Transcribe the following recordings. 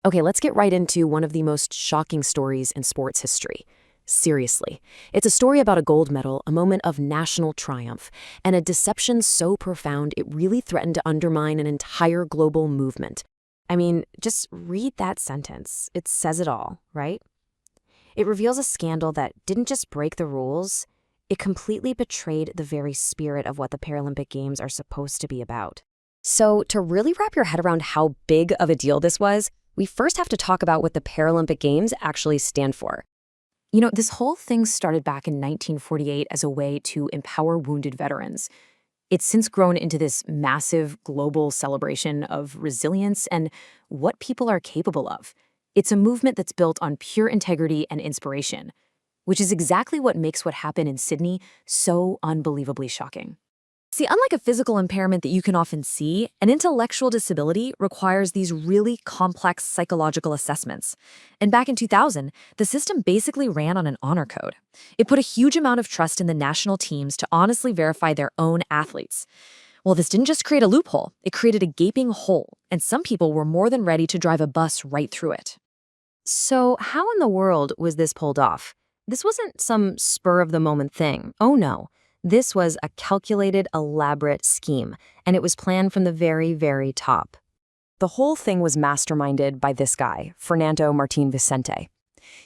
Okay, let's get right into one of the most shocking stories in sports history. Seriously. It's a story about a gold medal, a moment of national triumph, and a deception so profound it really threatened to undermine an entire global movement. I mean, just read that sentence. It says it all, right? It reveals a scandal that didn't just break the rules, it completely betrayed the very spirit of what the Paralympic Games are supposed to be about. So, to really wrap your head around how big of a deal this was, we first have to talk about what the Paralympic Games actually stand for. This whole thing started back in 1948 as a way to empower wounded veterans. It's since grown into this massive global celebration of resilience and what people are capable of. It's a movement that's built on pure integrity and inspiration, which is exactly what makes what happened in Sydney so unbelievably shocking. See, unlike a physical impairment that you can often see, an intellectual disability requires these really complex psychological assessments. And back in 2000, the system basically ran on an honor code. It put a huge amount of trust in the national teams to honestly verify their own athletes. Well, this didn't just create a loophole, it created a gaping hole, and some people were more than ready to drive a bus right through it. So, how in the world was this pulled off? This wasn't some spur-of-the-moment thing. Oh no. This was a calculated, elaborate scheme, and it was planned from the very, very top. The whole thing was masterminded by this guy, Fernando Martín Vicente.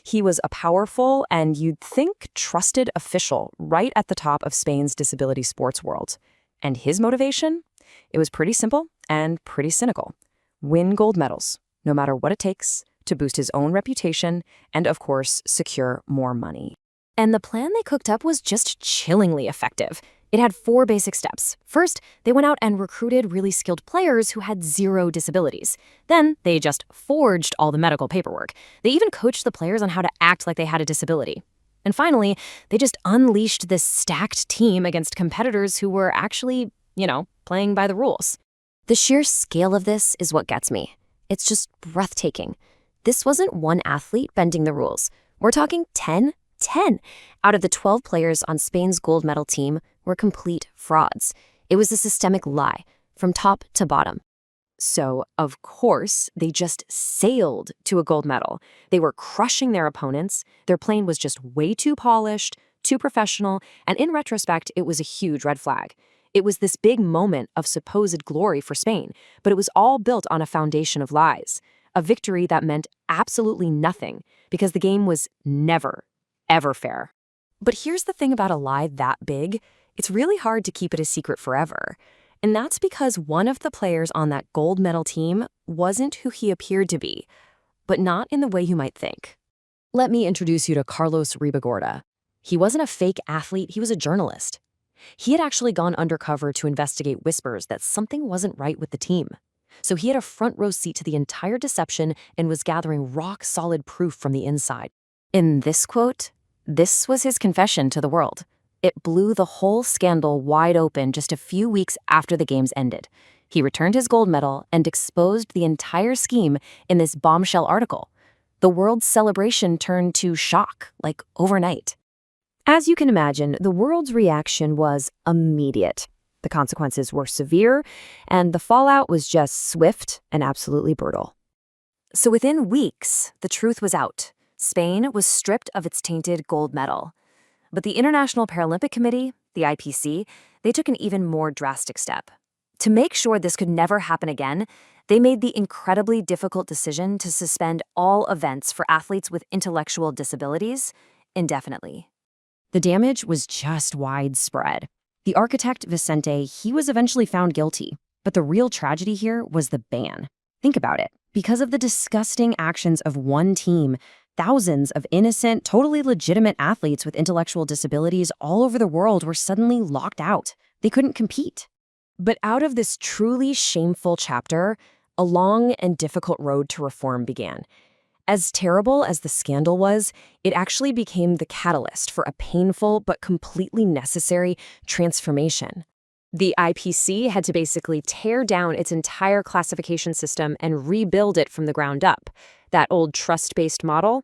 He was a powerful and, you'd think, trusted official right at the top of Spain's disability sports world. And his motivation? It was pretty simple and pretty cynical. Win gold medals, no matter what it takes, to boost his own reputation and, of course, secure more money. And the plan they cooked up was just chillingly effective. It had 4 basic steps. First, they went out and recruited really skilled players who had 0 disabilities. Then, they just forged all the medical paperwork. They even coached the players on how to act like they had a disability. And finally, they just unleashed this stacked team against competitors who were actually, playing by the rules. The sheer scale of this is what gets me. It's just breathtaking. This wasn't one athlete bending the rules. We're talking 10 out of the 12 players on Spain's gold medal team were complete frauds. It was a systemic lie, from top to bottom. So, of course, they just sailed to a gold medal. They were crushing their opponents. Their plane was just way too polished, too professional, and in retrospect, it was a huge red flag. It was this big moment of supposed glory for Spain, but it was all built on a foundation of lies. A victory that meant absolutely nothing, because the game was never, ever fair. But here's the thing about a lie that big. It's really hard to keep it a secret forever. And that's because one of the players on that gold medal team wasn't who he appeared to be, but not in the way you might think. Let me introduce you to Carlos Ribagorda. He wasn't a fake athlete, he was a journalist. He had actually gone undercover to investigate whispers that something wasn't right with the team. So he had a front row seat to the entire deception and was gathering rock-solid proof from the inside. In this quote, this was his confession to the world. It blew the whole scandal wide open just a few weeks after the games ended. He returned his gold medal and exposed the entire scheme in this bombshell article. The world's celebration turned to shock, like overnight. As you can imagine, the world's reaction was immediate. The consequences were severe, and the fallout was just swift and absolutely brutal. So within weeks, the truth was out. Spain was stripped of its tainted gold medal. But the International Paralympic Committee, the IPC, they took an even more drastic step. To make sure this could never happen again, they made the incredibly difficult decision to suspend all events for athletes with intellectual disabilities indefinitely. The damage was just widespread. The architect, Vicente, he was eventually found guilty. But the real tragedy here was the ban. Think about it. Because of the disgusting actions of one team, thousands of innocent, totally legitimate athletes with intellectual disabilities all over the world were suddenly locked out. They couldn't compete. But out of this truly shameful chapter, a long and difficult road to reform began. As terrible as the scandal was, it actually became the catalyst for a painful but completely necessary transformation. The IPC had to basically tear down its entire classification system and rebuild it from the ground up. That old trust-based model?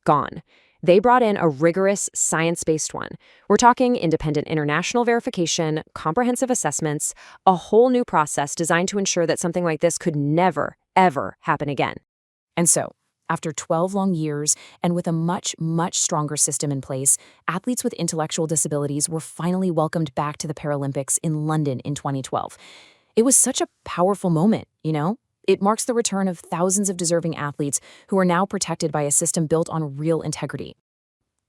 Gone. They brought in a rigorous, science-based one. We're talking independent international verification, comprehensive assessments, a whole new process designed to ensure that something like this could never, ever happen again. And so, after 12 long years and with a much, much stronger system in place, athletes with intellectual disabilities were finally welcomed back to the Paralympics in London in 2012. It was such a powerful moment, you know? It marks the return of thousands of deserving athletes who are now protected by a system built on real integrity.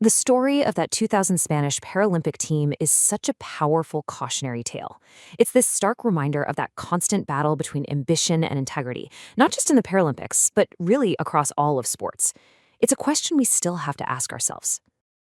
The story of that 2000 Spanish Paralympic team is such a powerful cautionary tale. It's this stark reminder of that constant battle between ambition and integrity, not just in the Paralympics, but really across all of sports. It's a question we still have to ask ourselves.